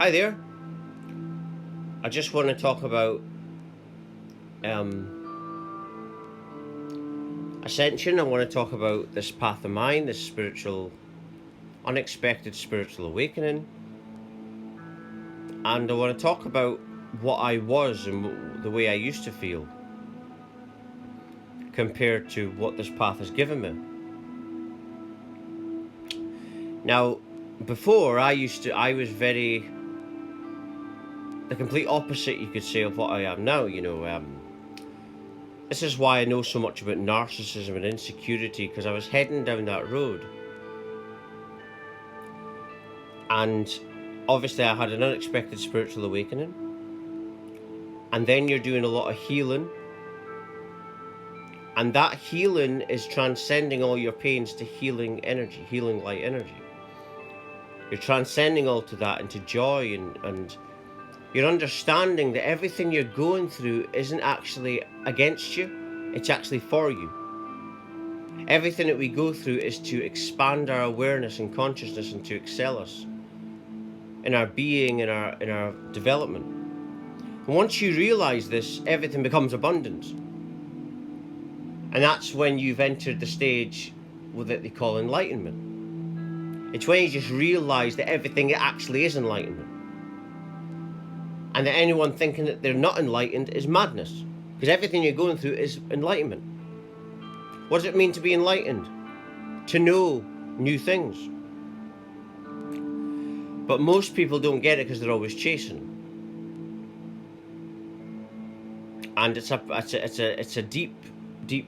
Hi there. I just want to talk about Ascension. I want to talk about this path of mine, this unexpected spiritual awakening. And I want to talk about what I was and the way I used to feel compared to what this path has given me. Now, before I was very the complete opposite, you could say, of what I am now. This is why I know so much about narcissism and insecurity, because I was heading down that road. And obviously I had an unexpected spiritual awakening. And then you're doing a lot of healing. And that healing is transcending all your pains to healing energy, healing light energy. You're transcending all to that into joy, and you're understanding that everything you're going through isn't actually against you, it's actually for you. Everything that we go through is to expand our awareness and consciousness and to excel us in our being, in our development. And once you realize this, everything becomes abundant. And that's when you've entered the stage that they call enlightenment. It's when you just realize that everything actually is enlightenment. And that anyone thinking that they're not enlightened is madness, because everything you're going through is enlightenment. What does it mean to be enlightened? To know new things. But most people don't get it because they're always chasing. And it's a deep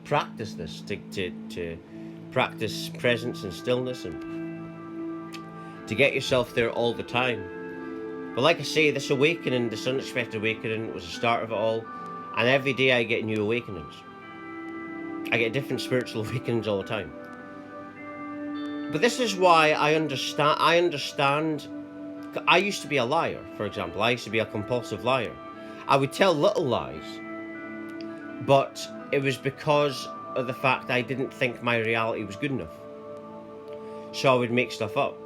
practice, this, to practice presence and stillness and to get yourself there all the time. But like I say, this awakening, this unexpected awakening, was the start of it all. And every day I get new awakenings. I get different spiritual awakenings all the time. But this is why I understand. I used to be a liar, for example. I used to be a compulsive liar. I would tell little lies. But it was because of the fact I didn't think my reality was good enough. So I would make stuff up.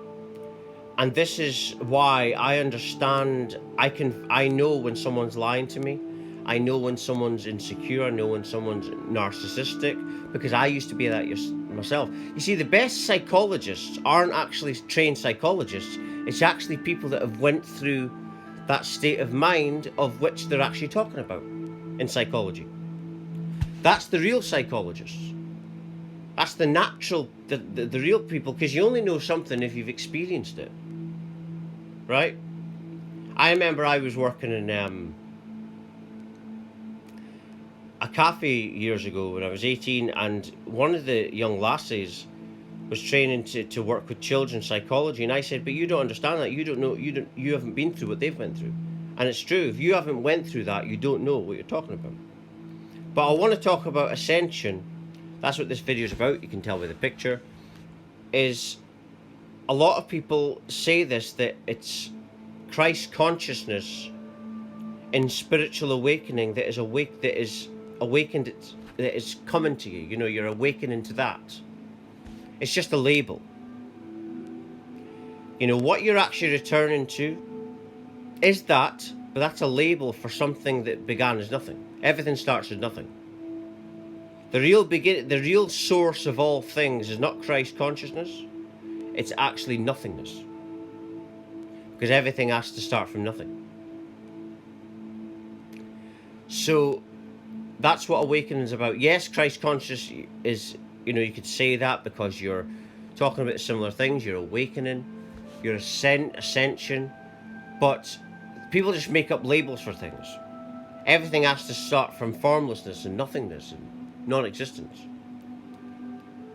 And this is why I understand, I know when someone's lying to me. I know when someone's insecure. I know when someone's narcissistic, because I used to be that myself. You see, the best psychologists aren't actually trained psychologists. It's actually people that have went through that state of mind of which they're actually talking about in psychology. That's the real psychologists. That's the natural, the real people, because you only know something if you've experienced it. Right? I remember I was working in a cafe years ago when I was 18, and one of the young lassies was training to work with children's psychology, and I said, but you don't understand that. You don't know, you haven't been through what they've went through. And it's true, if you haven't went through that, you don't know what you're talking about. But I want to talk about Ascension. That's what this video is about. You can tell by the picture. Is a lot of people say this, that it's Christ consciousness in spiritual awakening that is awakened, that is coming to you. You know, you're awakening to that. It's just a label. You know, what you're actually returning to is that, but that's a label for something that began as nothing. Everything starts as nothing. The real source of all things is not Christ consciousness. It's actually nothingness. Because everything has to start from nothing. So that's what awakening is about. Yes, Christ conscious is, you know, you could say that because you're talking about similar things. You're awakening, you're ascension, but people just make up labels for things. Everything has to start from formlessness and nothingness and non-existence.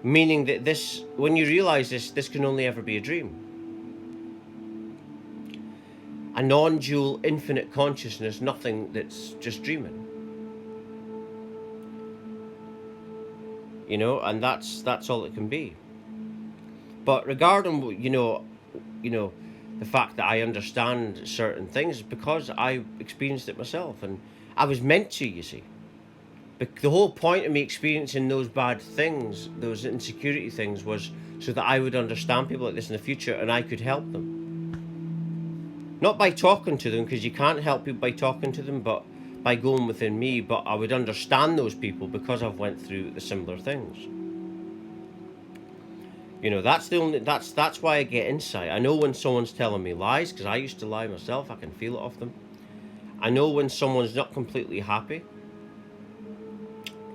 Meaning that this, when you realize this can only ever be a dream. A non-dual infinite consciousness, nothing that's just dreaming. You know, and that's all it can be. But regarding, you know, the fact that I understand certain things is because I experienced it myself, and I was meant to, you see. But the whole point of me experiencing those bad things, those insecurity things, was so that I would understand people like this in the future and I could help them. Not by talking to them, because you can't help people by talking to them, but by going within me. But I would understand those people because I've went through the similar things. You know, that's why I get insight. I know when someone's telling me lies, because I used to lie myself. I can feel it off them. I know when someone's not completely happy,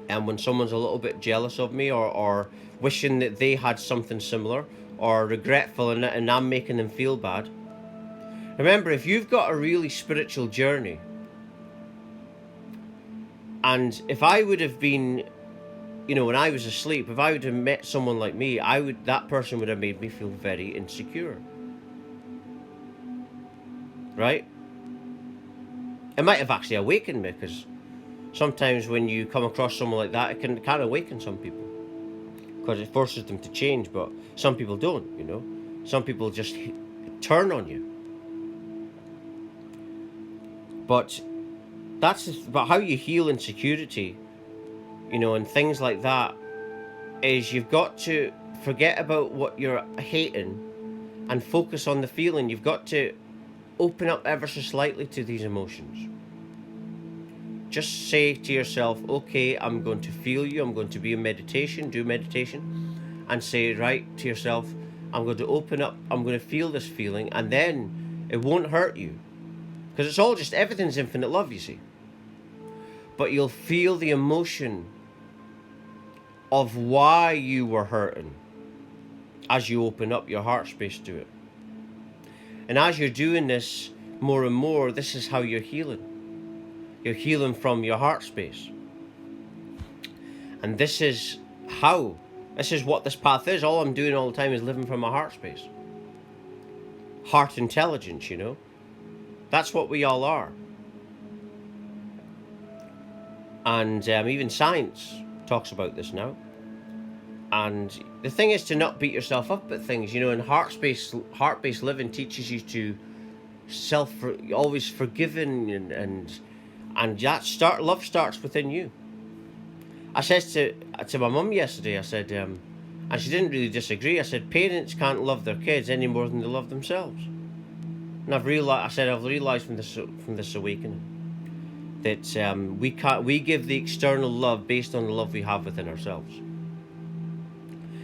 and when someone's a little bit jealous of me, or wishing that they had something similar, or regretful, and I'm making them feel bad. Remember, if you've got a really spiritual journey, and if I would have been, you know, when I was asleep, if I would have met someone like me, that person would have made me feel very insecure. Right? It might have actually awakened me, because sometimes when you come across someone like that, it can awaken some people, because it forces them to change. But some people don't, you know. Some people just turn on you. But that's about how you heal insecurity, you know, and things like that, is you've got to forget about what you're hating and focus on the feeling. You've got to open up ever so slightly to these emotions. Just say to yourself, okay, I'm going to feel you. I'm going to be in meditation, do meditation, and say right to yourself, I'm going to open up, I'm going to feel this feeling, and then it won't hurt you. Because it's all just, everything's infinite love, you see. But you'll feel the emotion of why you were hurting as you open up your heart space to it. And as you're doing this more and more, this is how you're healing. You're healing from your heart space. And this is what this path is. All I'm doing all the time is living from my heart space. Heart intelligence, you know. That's what we all are. And even science talks about this now. And the thing is to not beat yourself up at things, you know. And heart-based living teaches you to always forgiving, and that love starts within you. I said to my mum yesterday, I said, and she didn't really disagree. I said, parents can't love their kids any more than they love themselves. And I've realized from this awakening that we give the external love based on the love we have within ourselves.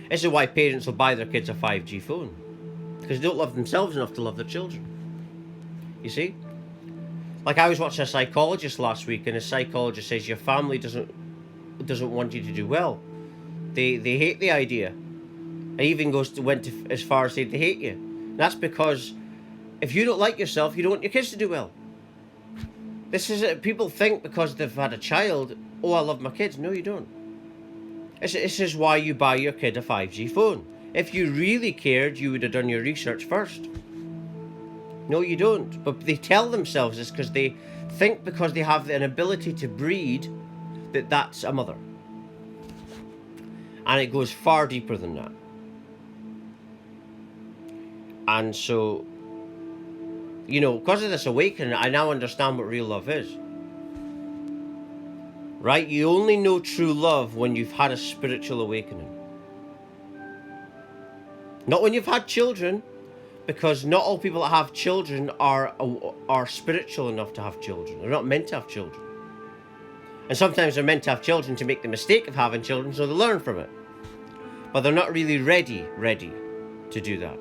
This is why parents will buy their kids a 5G phone, because they don't love themselves enough to love their children. You see? Like, I was watching a psychologist last week, and a psychologist says your family doesn't want you to do well. They hate the idea. And even went as far as saying they hate you. And that's because if you don't like yourself, you don't want your kids to do well. This is it. People think because they've had a child, oh, I love my kids. No, you don't. This is why you buy your kid a 5G phone. If you really cared, you would have done your research first. No, you don't. But they tell themselves this because they think because they have an ability to breed that that's a mother. And it goes far deeper than that. And so, you know, because of this awakening, I now understand what real love is. Right? You only know true love when you've had a spiritual awakening. Not when you've had children, because not all people that have children are spiritual enough to have children. They're not meant to have children. And sometimes they're meant to have children to make the mistake of having children, so they learn from it. But they're not really ready to do that.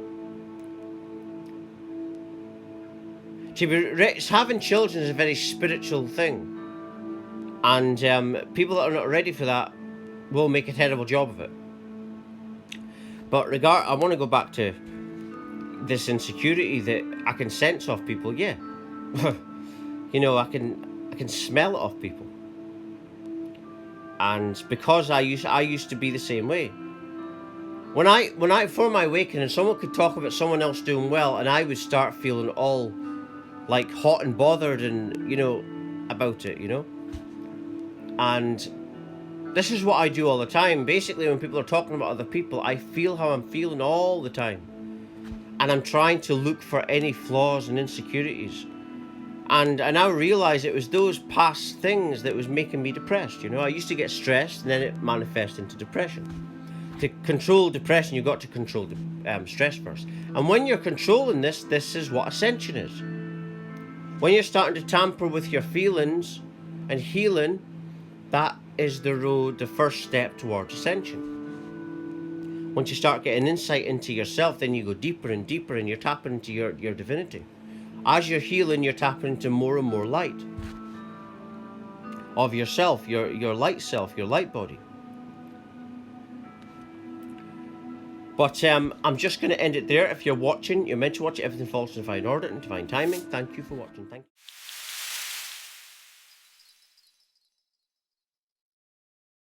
Having children is a very spiritual thing. And people that are not ready for that will make a terrible job of it. But I want to go back to this insecurity that I can sense off people. Yeah. You know, I can smell it off people. And because I used to be the same way. When I before my awakening, someone could talk about someone else doing well, and I would start feeling all like hot and bothered, and you know, about it, you know. And this is what I do all the time. Basically, when people are talking about other people, I feel how I'm feeling all the time, and I'm trying to look for any flaws and insecurities. And I now realize it was those past things that was making me depressed. You know, I used to get stressed, and then it manifests into depression. To control depression, you've got to control stress first. And when you're controlling this is what Ascension is. When you're starting to tamper with your feelings and healing, that is the road, the first step towards ascension. Once you start getting insight into yourself, then you go deeper and deeper, and you're tapping into your divinity. As you're healing, you're tapping into more and more light of yourself, your light self, your light body. But I'm just going to end it there. If you're watching, you're meant to watch it. Everything falls in divine order and divine timing. Thank you for watching. Thank you.